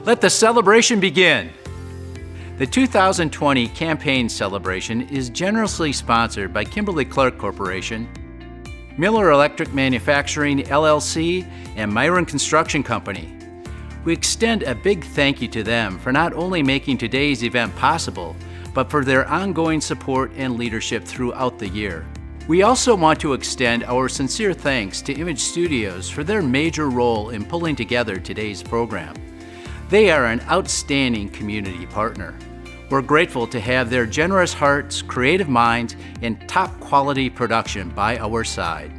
Let the celebration begin. The 2020 campaign celebration is generously sponsored by Kimberly-Clark Corporation, Miller Electric Manufacturing, LLC, and Myron Construction Company. We extend a big thank you to them for not only making today's event possible, but for their ongoing support and leadership throughout the year. We also want to extend our sincere thanks to Image Studios for their major role in pulling together today's program. They are an outstanding community partner. We're grateful to have their generous hearts, creative minds, and top quality production by our side.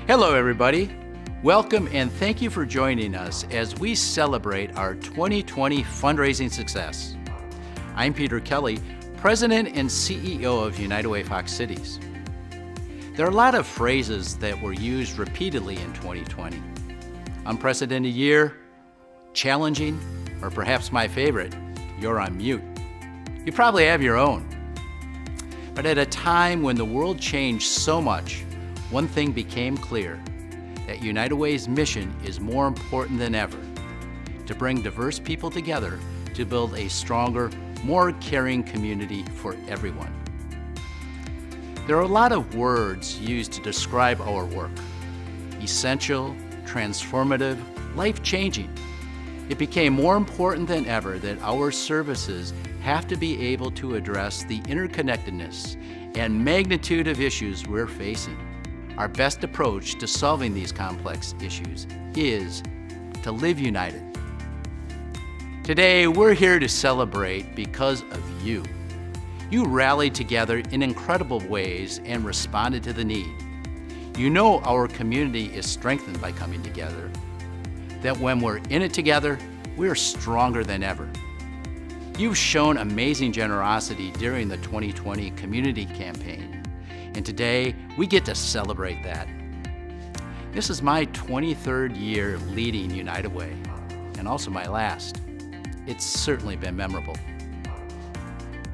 Hello everybody. Welcome and thank you for joining us as we celebrate our 2020 fundraising success. I'm Peter Kelly, President and CEO of United Way Fox Cities. There are a lot of phrases that were used repeatedly in 2020. Unprecedented year, challenging, or perhaps my favorite, you're on mute. You probably have your own. But at a time when the world changed so much, one thing became clear, that United Way's mission is more important than ever, to bring diverse people together to build a stronger, more caring community for everyone. There are a lot of words used to describe our work. Essential, transformative, life-changing. It became more important than ever that our services have to be able to address the interconnectedness and magnitude of issues we're facing. Our best approach to solving these complex issues is to live united. Today, we're here to celebrate because of you. You rallied together in incredible ways and responded to the need. You know our community is strengthened by coming together, that when we're in it together, we're stronger than ever. You've shown amazing generosity during the 2020 community campaign, and today we get to celebrate that. This is my 23rd year leading United Way, and also my last. It's certainly been memorable.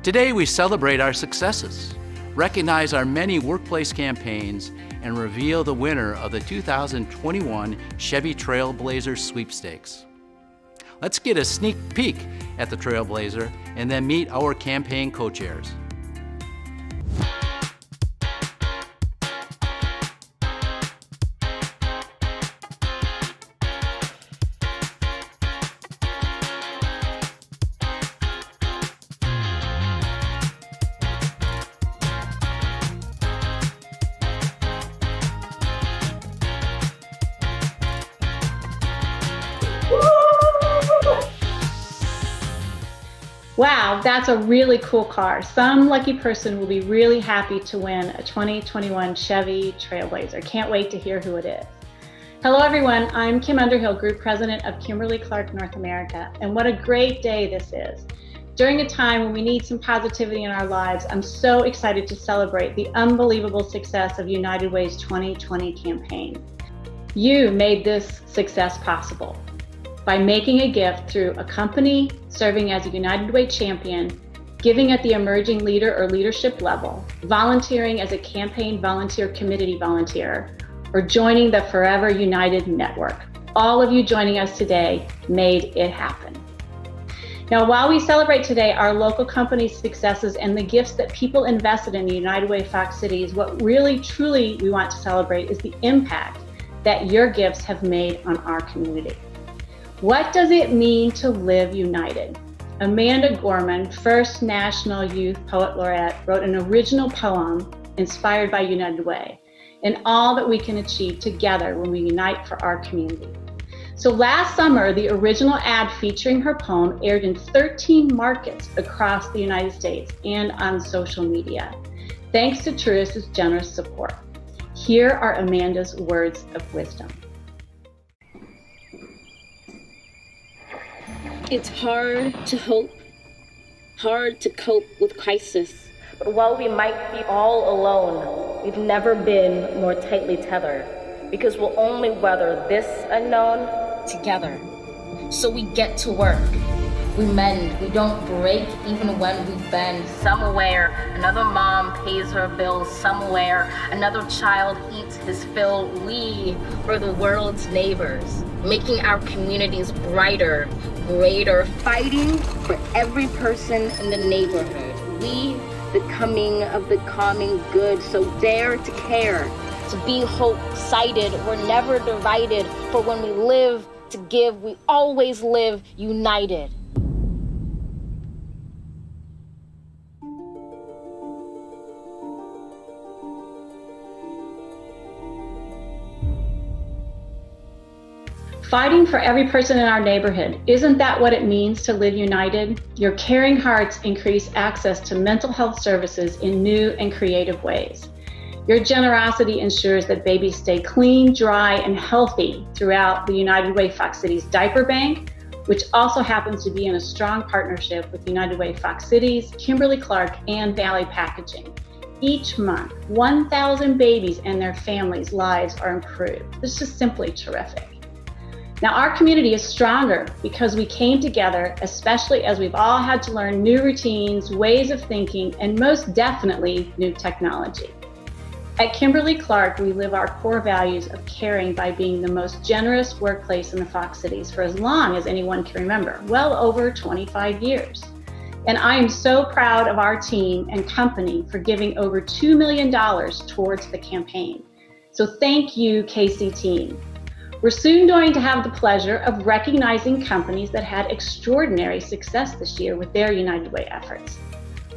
Today we celebrate our successes, recognize our many workplace campaigns, and reveal the winner of the 2021 Chevy Trailblazer Sweepstakes. Let's get a sneak peek at the Trailblazer and then meet our campaign co-chairs. Wow, that's a really cool car. Some lucky person will be really happy to win a 2021 Chevy Trailblazer. Can't wait to hear who it is. Hello everyone, I'm Kim Underhill, Group President of Kimberly-Clark North America, and what a great day this is. During a time when we need some positivity in our lives, I'm so excited to celebrate the unbelievable success of United Way's 2020 campaign. You made this success possible by making a gift through a company, serving as a United Way champion, giving at the emerging leader or leadership level, volunteering as a campaign volunteer committee volunteer, or joining the Forever United Network. All of you joining us today made it happen. Now, while we celebrate today our local company's successes and the gifts that people invested in the United Way Fox Cities, what really, truly we want to celebrate is the impact that your gifts have made on our community. What does it mean to live united? Amanda Gorman, first National Youth Poet Laureate, wrote an original poem inspired by United Way and all that we can achieve together when we unite for our community. So last summer, the original ad featuring her poem aired in 13 markets across the United States and on social media, thanks to Truist's generous support. Here are Amanda's words of wisdom. It's hard to hope, hard to cope with crisis. But while we might be all alone, we've never been more tightly tethered, because we'll only weather this unknown Together. So we get to work. We mend, we don't break even when we bend. Somewhere, another mom pays her bills. Somewhere, another child eats his fill. We were the world's neighbors, making our communities brighter, greater. Fighting for every person in the neighborhood. We, the coming of the common good, so dare to care. To be hope-sighted, we're never divided. For when we live to give, we always live united. Fighting for every person in our neighborhood. Isn't that what it means to live united? Your caring hearts increase access to mental health services in new and creative ways. Your generosity ensures that babies stay clean, dry, and healthy throughout the United Way Fox Cities Diaper Bank, which also happens to be in a strong partnership with United Way Fox Cities, Kimberly-Clark, and Valley Packaging. Each month, 1,000 babies and their families' lives are improved. This is simply terrific. Now, our community is stronger because we came together, especially as we've all had to learn new routines, ways of thinking, and most definitely new technology. At Kimberly-Clark, we live our core values of caring by being the most generous workplace in the Fox Cities for as long as anyone can remember, well over 25 years. And I am so proud of our team and company for giving over $2 million towards the campaign. So thank you, KC team. We're soon going to have the pleasure of recognizing companies that had extraordinary success this year with their United Way efforts.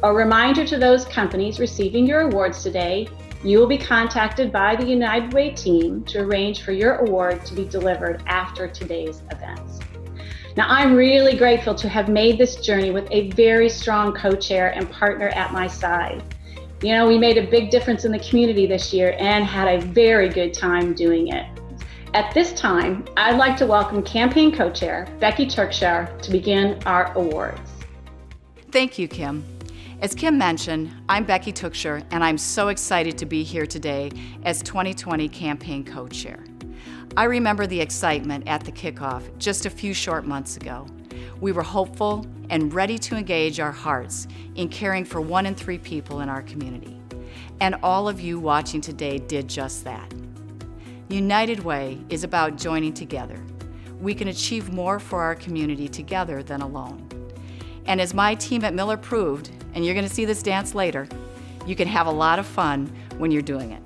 A reminder to those companies receiving your awards today, you will be contacted by the United Way team to arrange for your award to be delivered after today's events. Now, I'm really grateful to have made this journey with a very strong co-chair and partner at my side. You know, we made a big difference in the community this year and had a very good time doing it. At this time, I'd like to welcome Campaign Co-Chair Becky Turkshire to begin our awards. Thank you, Kim. As Kim mentioned, I'm Becky Turkshire, and I'm so excited to be here today as 2020 Campaign Co-Chair. I remember the excitement at the kickoff just a few short months ago. We were hopeful and ready to engage our hearts in caring for 1 in 3 people in our community. And all of you watching today did just that. United Way is about joining together. We can achieve more for our community together than alone. And as my team at Miller proved, and you're going to see this dance later, you can have a lot of fun when you're doing it.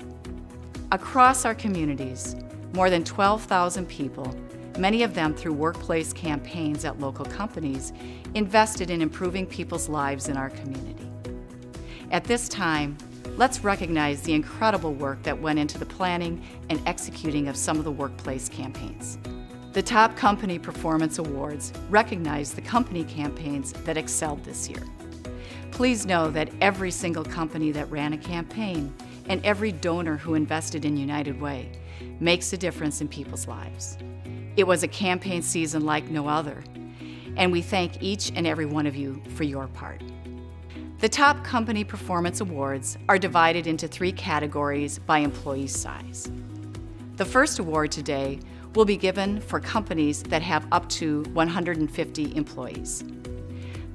Across our communities, more than 12,000 people, many of them through workplace campaigns at local companies, invested in improving people's lives in our community. At this time, let's recognize the incredible work that went into the planning and executing of some of the workplace campaigns. The Top Company Performance Awards recognize the company campaigns that excelled this year. Please know that every single company that ran a campaign and every donor who invested in United Way makes a difference in people's lives. It was a campaign season like no other, and we thank each and every one of you for your part. The Top Company Performance Awards are divided into 3 categories by employee size. The first award today will be given for companies that have up to 150 employees.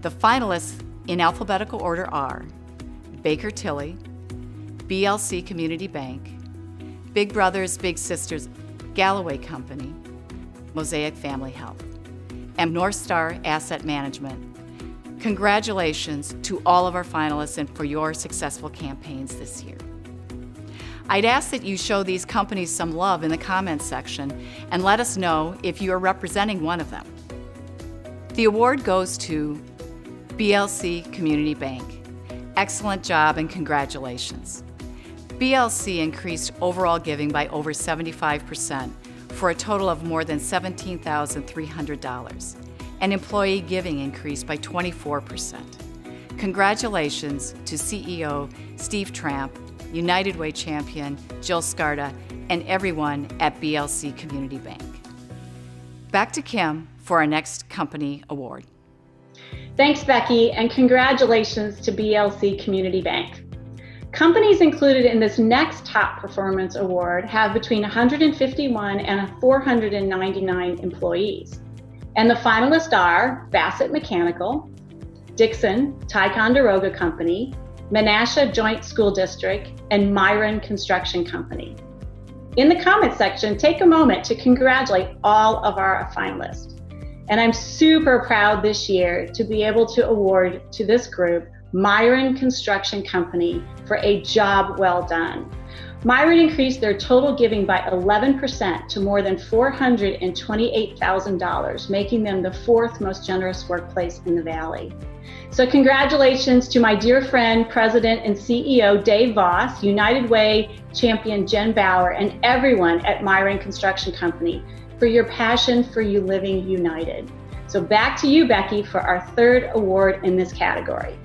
The finalists in alphabetical order are Baker Tilly, BLC Community Bank, Big Brothers Big Sisters Galloway Company, Mosaic Family Health, and North Star Asset Management. Congratulations to all of our finalists and for your successful campaigns this year. I'd ask that you show these companies some love in the comments section and let us know if you are representing one of them. The award goes to BLC Community Bank. Excellent job and congratulations. BLC increased overall giving by over 75% for a total of more than $17,300. And employee giving increased by 24%. Congratulations to CEO Steve Tramp, United Way champion Jill Scarda, and everyone at BLC Community Bank. Back to Kim for our next company award. Thanks, Becky, and congratulations to BLC Community Bank. Companies included in this next Top Performance Award have between 151 and 499 employees. And the finalists are Bassett Mechanical, Dixon Ticonderoga Company, Menasha Joint School District, and Myron Construction Company. In the comments section, take a moment to congratulate all of our finalists. And I'm super proud this year to be able to award to this group Myron Construction Company for a job well done. Myron increased their total giving by 11% to more than $428,000, making them the fourth most generous workplace in the Valley. So congratulations to my dear friend, President and CEO Dave Voss, United Way champion Jen Bauer, and everyone at Myron Construction Company for your passion for you living united. So back to you, Becky, for our third award in this category.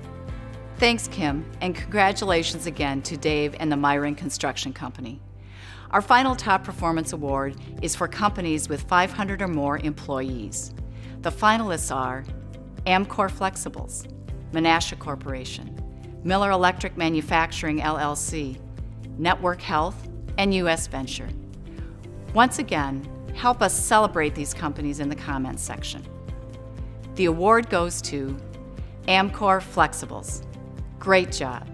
Thanks, Kim, and congratulations again to Dave and the Myron Construction Company. Our final top performance award is for companies with 500 or more employees. The finalists are Amcor Flexibles, Menasha Corporation, Miller Electric Manufacturing LLC, Network Health, and U.S. Venture. Once again, help us celebrate these companies in the comments section. The award goes to Amcor Flexibles. Great job.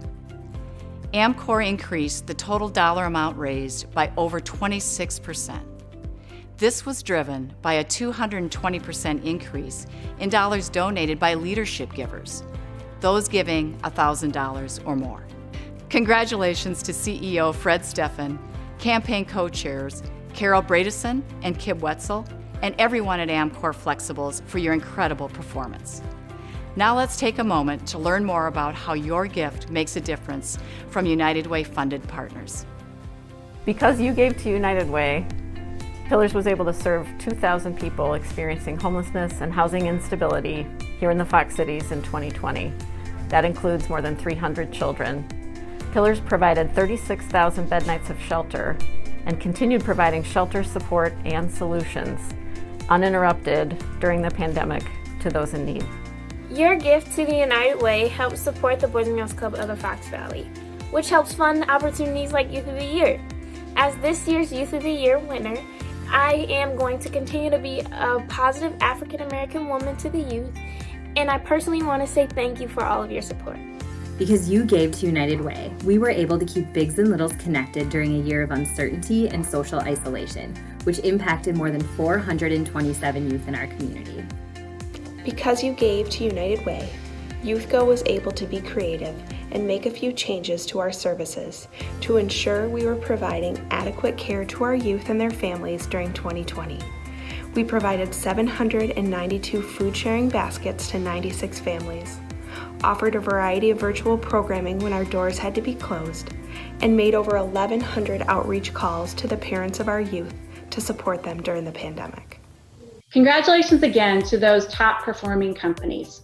Amcor increased the total dollar amount raised by over 26%. This was driven by a 220% increase in dollars donated by leadership givers, those giving $1,000 or more. Congratulations to CEO Fred Steffen, campaign co-chairs Carol Bredesen and Kim Wetzel, and everyone at Amcor Flexibles for your incredible performance. Now let's take a moment to learn more about how your gift makes a difference from United Way funded partners. Because you gave to United Way, Pillars was able to serve 2,000 people experiencing homelessness and housing instability here in the Fox Cities in 2020. That includes more than 300 children. Pillars provided 36,000 bed nights of shelter and continued providing shelter support and solutions uninterrupted during the pandemic to those in need. Your gift to the United Way helps support the Boys and Girls Club of the Fox Valley, which helps fund opportunities like Youth of the Year. As this year's Youth of the Year winner, I am going to continue to be a positive African American woman to the youth, and I personally want to say thank you for all of your support. Because you gave to United Way, we were able to keep bigs and littles connected during a year of uncertainty and social isolation, which impacted more than 427 youth in our community. Because you gave to United Way, YouthGo was able to be creative and make a few changes to our services to ensure we were providing adequate care to our youth and their families during 2020. We provided 792 food sharing baskets to 96 families, offered a variety of virtual programming when our doors had to be closed, and made over 1,100 outreach calls to the parents of our youth to support them during the pandemic. Congratulations again to those top performing companies.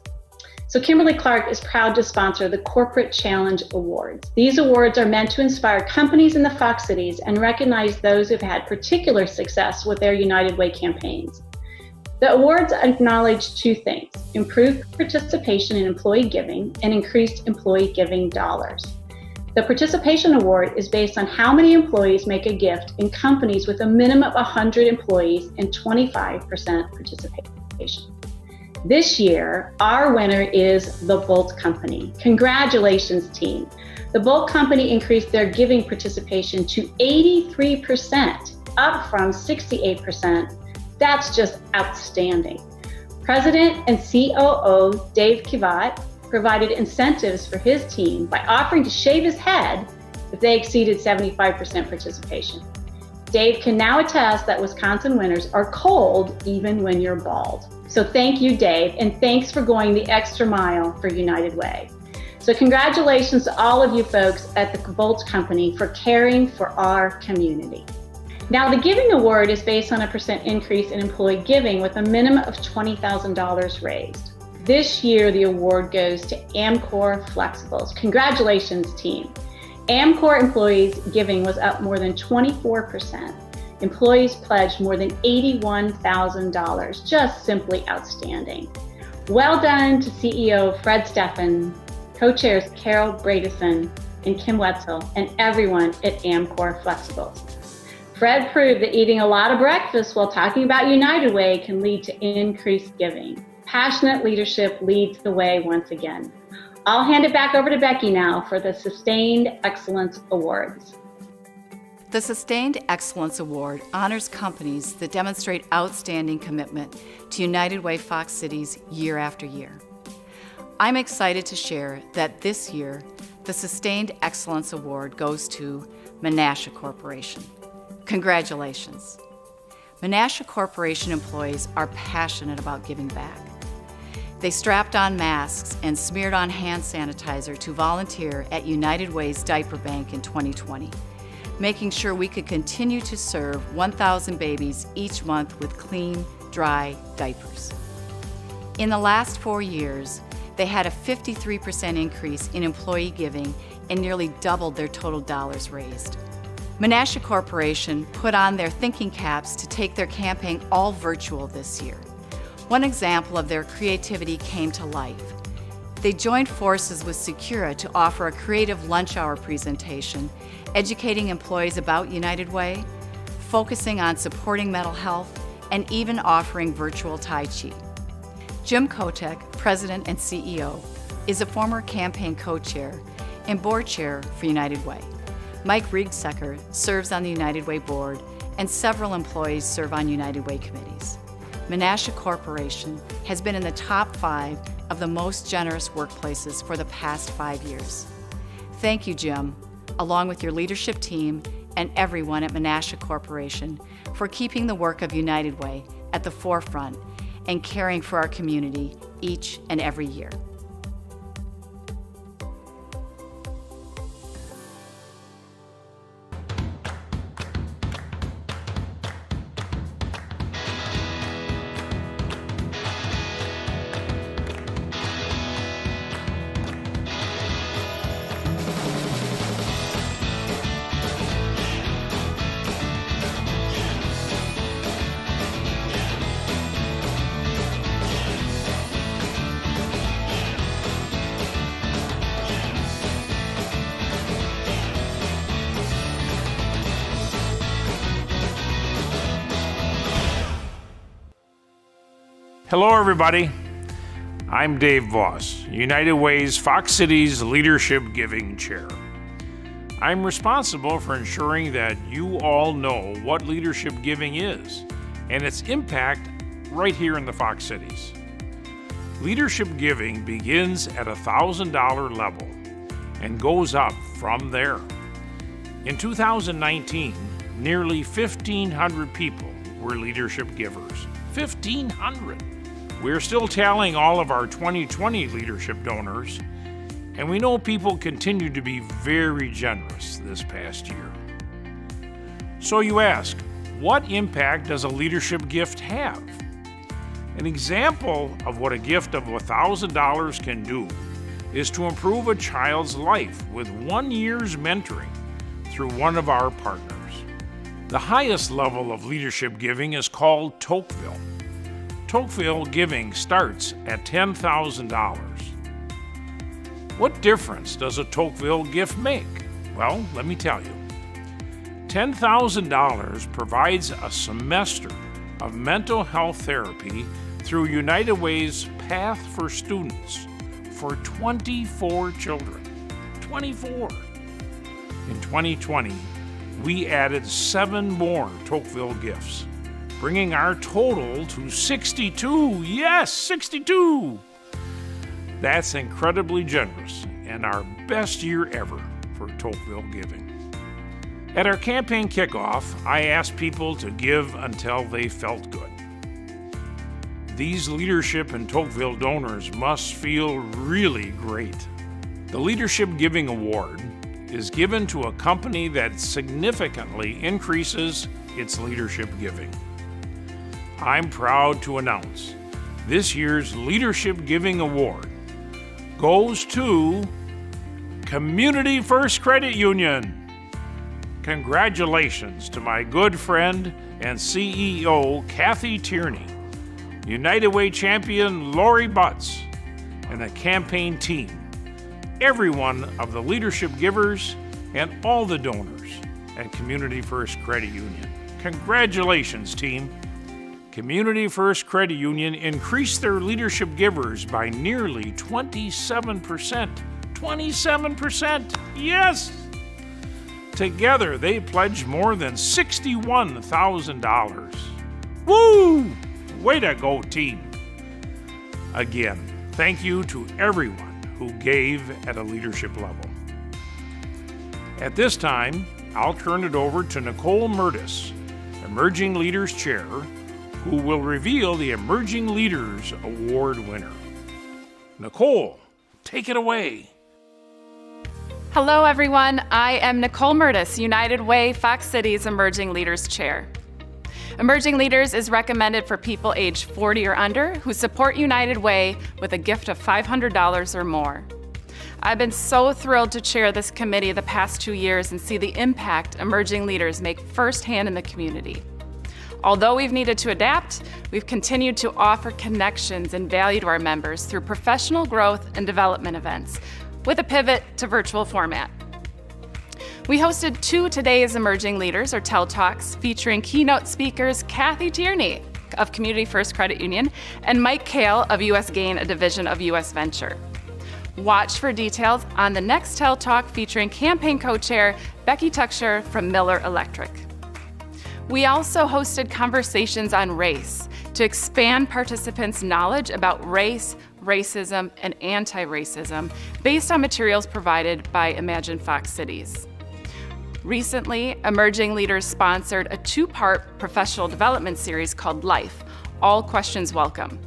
So Kimberly-Clark is proud to sponsor the Corporate Challenge Awards. These awards are meant to inspire companies in the Fox Cities and recognize those who've had particular success with their United Way campaigns. The awards acknowledge two things: improved participation in employee giving and increased employee giving dollars. The Participation Award is based on how many employees make a gift in companies with a minimum of 100 employees and 25% participation. This year, our winner is the Bolt Company. Congratulations, team. The Bolt Company increased their giving participation to 83%, up from 68%. That's just outstanding. President and COO Dave Kivat provided incentives for his team by offering to shave his head if they exceeded 75% participation. Dave can now attest that Wisconsin winters are cold even when you're bald. So thank you, Dave, and thanks for going the extra mile for United Way. So congratulations to all of you folks at the Bolt Company for caring for our community. Now, the Giving Award is based on a % increase in employee giving with a minimum of $20,000 raised. This year, the award goes to Amcor Flexibles. Congratulations, team. Amcor employees' giving was up more than 24%. Employees pledged more than $81,000, just simply outstanding. Well done to CEO Fred Steffen, co-chairs Carol Bredesen and Kim Wetzel, and everyone at Amcor Flexibles. Fred proved that eating a lot of breakfast while talking about United Way can lead to increased giving. Passionate leadership leads the way once again. I'll hand it back over to Becky now for the Sustained Excellence Awards. The Sustained Excellence Award honors companies that demonstrate outstanding commitment to United Way Fox Cities year after year. I'm excited to share that this year, the Sustained Excellence Award goes to Menasha Corporation. Congratulations. Menasha Corporation employees are passionate about giving back. They strapped on masks and smeared on hand sanitizer to volunteer at United Way's Diaper Bank in 2020, making sure we could continue to serve 1,000 babies each month with clean, dry diapers. In the last 4 years, they had a 53% increase in employee giving and nearly doubled their total dollars raised. Menasha Corporation put on their thinking caps to take their campaign all virtual this year. One example of their creativity came to life. They joined forces with Secura to offer a creative lunch hour presentation, educating employees about United Way, focusing on supporting mental health, and even offering virtual Tai Chi. Jim Kotek, President and CEO, is a former campaign co-chair and board chair for United Way. Mike Riegsecker serves on the United Way board, and several employees serve on United Way committees. Menasha Corporation has been in the top 5 of the most generous workplaces for the past 5 years. Thank you, Jim, along with your leadership team and everyone at Menasha Corporation for keeping the work of United Way at the forefront and caring for our community each and every year. Hello, everybody. I'm Dave Voss, United Way's Fox Cities Leadership Giving Chair. I'm responsible for ensuring that you all know what leadership giving is and its impact right here in the Fox Cities. Leadership giving begins at $1,000 level and goes up from there. In 2019, nearly 1,500 people were leadership givers. 1,500! We're still tallying all of our 2020 leadership donors, and we know people continue to be very generous this past year. So you ask, what impact does a leadership gift have? An example of what a gift of $1,000 can do is to improve a child's life with 1 year's mentoring through one of our partners. The highest level of leadership giving is called Tocqueville. Tocqueville giving starts at $10,000. What difference does a Tocqueville gift make? Well, let me tell you. $10,000 provides a semester of mental health therapy through United Way's Path for Students for 24 children. 24! In 2020, we added 7 more Tocqueville gifts, bringing our total to 62. Yes, 62! That's incredibly generous and our best year ever for Tocqueville giving. At our campaign kickoff, I asked people to give until they felt good. These leadership and Tocqueville donors must feel really great. The Leadership Giving Award is given to a company that significantly increases its leadership giving. I'm proud to announce this year's Leadership Giving Award goes to Community First Credit Union. Congratulations to my good friend and CEO, Kathy Tierney, United Way champion, Lori Butts, and the campaign team, every one of the leadership givers, and all the donors at Community First Credit Union. Congratulations, team. Community First Credit Union increased their leadership givers by nearly 27%. 27%! Yes! Together, they pledged more than $61,000. Woo! Way to go, team. Again, thank you to everyone who gave at a leadership level. At this time, I'll turn it over to Nicole Mertis, Emerging Leaders Chair, who will reveal the Emerging Leaders Award winner. Nicole, take it away. Hello, everyone. I am Nicole Mertis, United Way Fox Cities Emerging Leaders Chair. Emerging Leaders is recommended for people age 40 or under who support United Way with a gift of $500 or more. I've been so thrilled to chair this committee the past 2 years and see the impact emerging leaders make firsthand in the community. Although we've needed to adapt, we've continued to offer connections and value to our members through professional growth and development events, with a pivot to virtual format. We hosted 2 Today's Emerging Leaders, or TEL Talks, featuring keynote speakers Kathy Tierney of Community First Credit Union and Mike Kale of US Gain, a division of US Venture. Watch for details on the next TEL Talk featuring campaign co-chair Becky Tucksher from Miller Electric. We also hosted conversations on race to expand participants' knowledge about race, racism, and anti-racism based on materials provided by Imagine Fox Cities. Recently, Emerging Leaders sponsored a 2-part professional development series called Life, All Questions Welcome.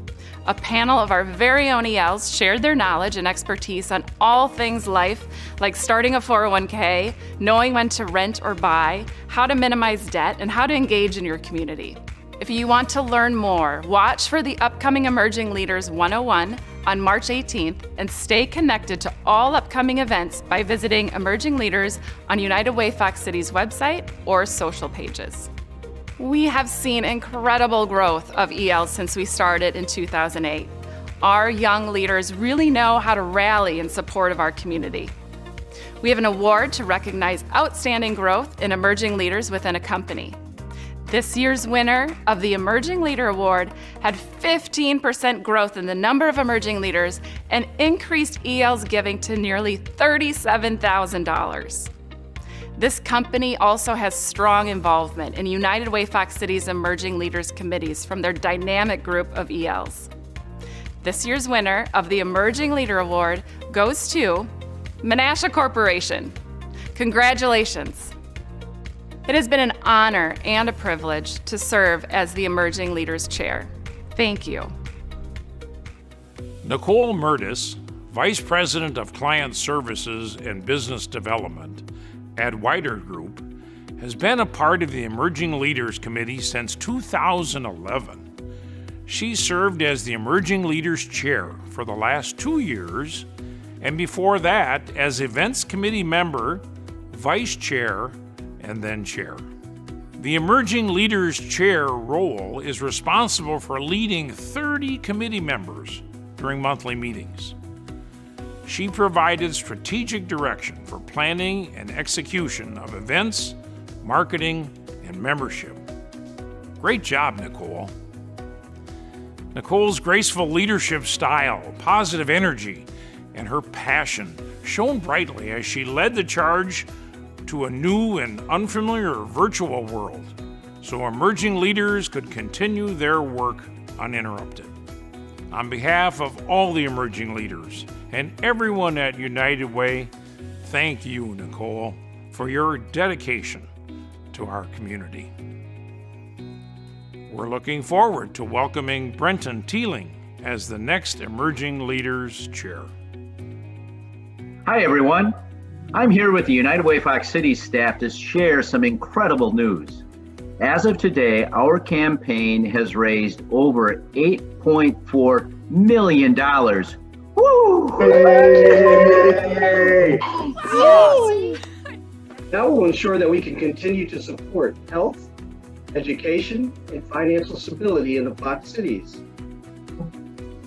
A panel of our very own ELs shared their knowledge and expertise on all things life, like starting a 401k, knowing when to rent or buy, how to minimize debt, and how to engage in your community. If you want to learn more, watch for the upcoming Emerging Leaders 101 on March 18th and stay connected to all upcoming events by visiting Emerging Leaders on United Way Fox Cities website or social pages. We have seen incredible growth of ELs since we started in 2008. Our young leaders really know how to rally in support of our community. We have an award to recognize outstanding growth in emerging leaders within a company. This year's winner of the Emerging Leader Award had 15% growth in the number of emerging leaders and increased EL's giving to nearly $37,000. This company also has strong involvement in United Way Fox Cities Emerging Leaders Committees from their dynamic group of ELs. This year's winner of the Emerging Leader Award goes to Menasha Corporation. Congratulations. It has been an honor and a privilege to serve as the Emerging Leaders Chair. Thank you. Nicole Mertis, Vice President of Client Services and Business Development at Wider Group, has been a part of the Emerging Leaders Committee since 2011. She served as the Emerging Leaders Chair for the last 2 years, and before that as Events Committee member, Vice Chair, and then Chair. The Emerging Leaders Chair role is responsible for leading 30 committee members during monthly meetings. She provided strategic direction for planning and execution of events, marketing, and membership. Great job, Nicole. Nicole's graceful leadership style, positive energy, and her passion shone brightly as she led the charge to a new and unfamiliar virtual world, so emerging leaders could continue their work uninterrupted. On behalf of all the emerging leaders and everyone at United Way, thank you, Nicole, for your dedication to our community. We're looking forward to welcoming Brenton Teeling as the next Emerging Leaders Chair. Hi, everyone. I'm here with the United Way Fox Cities staff to share some incredible news. As of today, our campaign has raised over $8.4 million. Woo! Yay! That will ensure that we can continue to support health, education, and financial stability in the Fox Cities.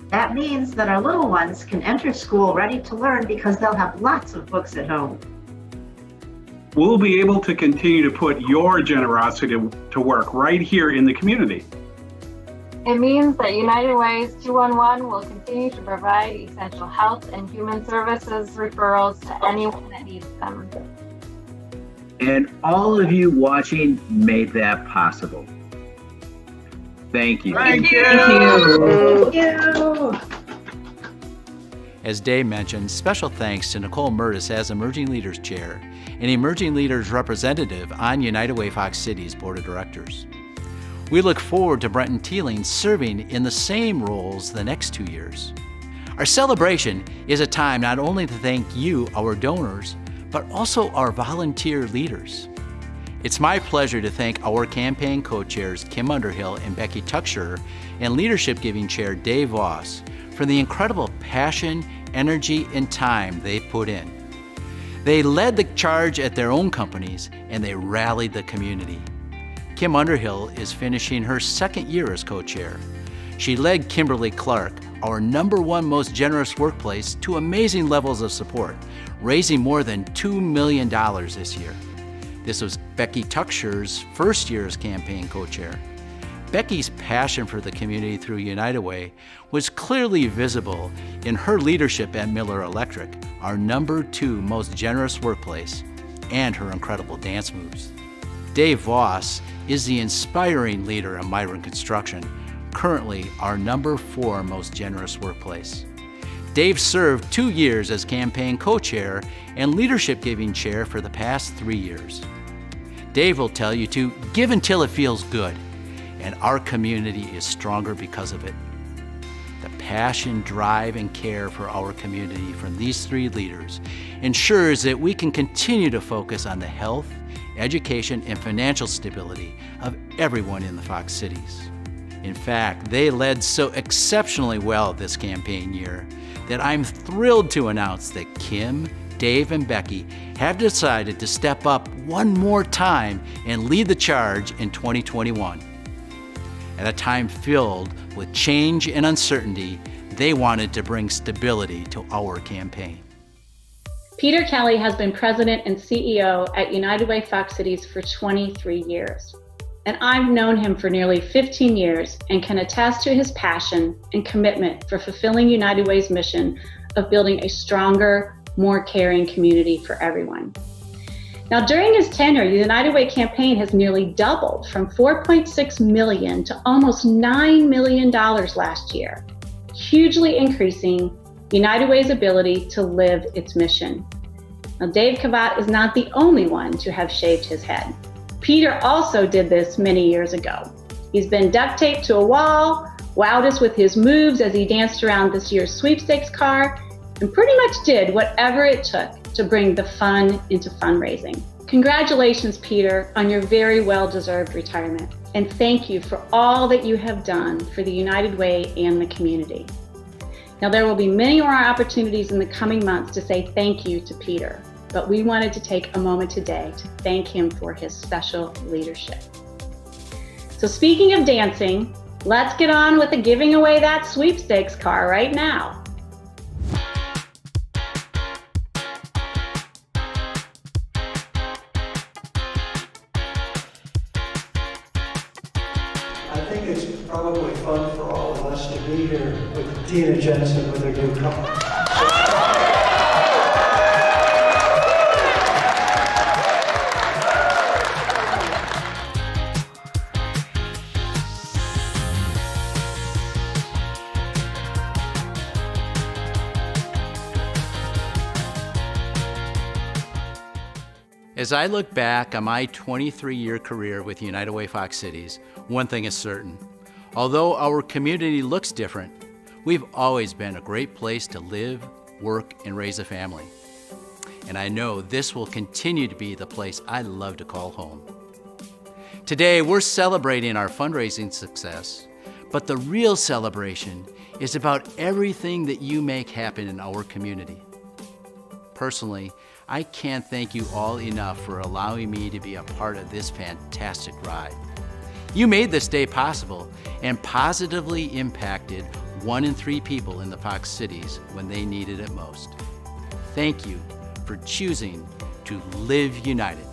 That means that our little ones can enter school ready to learn because they'll have lots of books at home. We'll be able to continue to put your generosity to work right here in the community. It means that United Way's 211 will continue to provide essential health and human services referrals to anyone that needs them. and all of you watching made that possible. Thank you. Thank you. Thank you. As Dave mentioned, special thanks to Nicole Murtis as Emerging Leaders Chair and Emerging Leaders Representative on United Way Fox Cities Board of Directors. We look forward to Brenton Teeling serving in the same roles the next 2 years. Our celebration is a time not only to thank you, our donors, but also our volunteer leaders. It's my pleasure to thank our campaign co-chairs Kim Underhill and Becky Tucksher and Leadership Giving Chair Dave Voss for the incredible passion, energy, and time they put in. They led the charge at their own companies and they rallied the community. Kim Underhill is finishing her second year as co-chair. She led Kimberly Clark, our #1 most generous workplace, to amazing levels of support, raising more than $2 million this year. This was Becky Tucksher's first year as campaign co-chair. Becky's passion for the community through United Way was clearly visible in her leadership at Miller Electric, our #2 most generous workplace, and her incredible dance moves. Dave Voss is the inspiring leader of Myron Construction, currently our #4 most generous workplace. Dave served 2 years as campaign co-chair and leadership giving chair for the past 3 years. Dave will tell you to give until it feels good, and our community is stronger because of it. The passion, drive, and care for our community from these 3 leaders ensures that we can continue to focus on the health, education, and financial stability of everyone in the Fox Cities. In fact, they led so exceptionally well this campaign year that I'm thrilled to announce that Kim, Dave, and Becky have decided to step up one more time and lead the charge in 2021. At a time filled with change and uncertainty, they wanted to bring stability to our campaign. Peter Kelly has been president and CEO at United Way Fox Cities for 23 years. And I've known him for nearly 15 years and can attest to his passion and commitment for fulfilling United Way's mission of building a stronger, more caring community for everyone. Now, during his tenure, the United Way campaign has nearly doubled from $4.6 million to almost $9 million last year, hugely increasing United Way's ability to live its mission. Now, Dave Kavat is not the only one to have shaved his head. Peter also did this many years ago. He's been duct taped to a wall, wowed us with his moves as he danced around this year's sweepstakes car, and pretty much did whatever it took to bring the fun into fundraising. Congratulations, Peter, on your very well-deserved retirement. And thank you for all that you have done for the United Way and the community. Now, there will be many more opportunities in the coming months to say thank you to Peter, but we wanted to take a moment today to thank him for his special leadership. So speaking of dancing, let's get on with the giving away that sweepstakes car right now. I think it's probably fun for all of us to be here with Dina Jensen with her new car. As I look back on my 23-year career with United Way Fox Cities, one thing is certain. Although our community looks different, we've always been a great place to live, work, and raise a family. And I know this will continue to be the place I love to call home. Today, we're celebrating our fundraising success, but the real celebration is about everything that you make happen in our community. Personally, I can't thank you all enough for allowing me to be a part of this fantastic ride. You made this day possible and positively impacted 1 in 3 people in the Fox Cities when they needed it most. Thank you for choosing to live united.